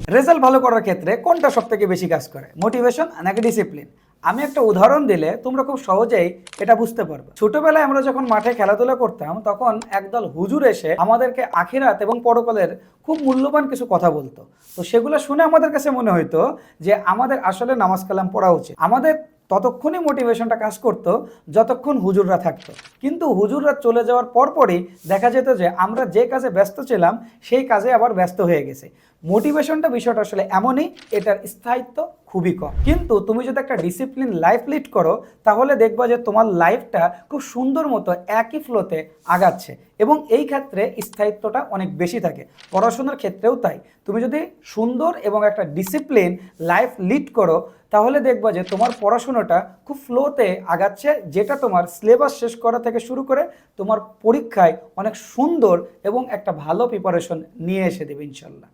Result ভালো করার ক্ষেত্রে কোনটা সবথেকে বেশি কাজ করে, মোটিভেশন নাকি ডিসিপ্লিন? আমি একটা উদাহরণ দিলে তোমরা খুব সহজেই এটা বুঝতে পারবে। ছোটবেলায় আমরা যখন মাঠে খেলাধুলা করতাম তখন একদল হুজুর এসে আমাদেরকে আখিরাত এবং পরকালের খুব মূল্যবান কিছু কথা বলতো। তো সেগুলো শুনে আমাদের কাছে মনে হইতো যে আমাদের আসলে নামাজ কালাম পড়া উচিত। আমাদের ততক্ষণই মোটিভেশনটা কাজ করতো যতক্ষণ হুজুররা থাকতো। কিন্তু হুজুররা চলে যাওয়ার পরপরই দেখা যেত যে আমরা যে কাজে ব্যস্ত ছিলাম সেই কাজে আবার ব্যস্ত হয়ে গেছে। মোটিভেশনটা বিষয়টা আসলে এমনই, এটার স্থায়িত্ব খুবই কম। কিন্তু তুমি যদি একটা ডিসিপ্লিন লাইফ লিড করো তাহলে দেখবা যে তোমার লাইফটা খুব সুন্দর মতো একই ফ্লোতে আগাচ্ছে এবং এই ক্ষেত্রে স্থায়িত্বটা অনেক বেশি থাকে। পড়াশোনার ক্ষেত্রেও তাই। তুমি যদি সুন্দর এবং একটা ডিসিপ্লিন লাইফ লিড করো তাহলে দেখবা যে তোমার পড়াশোনাটা খুব ফ্লোতে আগাচ্ছে, যেটা তোমার সিলেবাস শেষ করা থেকে শুরু করে তোমার পরীক্ষায় অনেক সুন্দর এবং একটা ভালো প্রিপারেশন নিয়ে এসে দেবে ইনশাল্লাহ।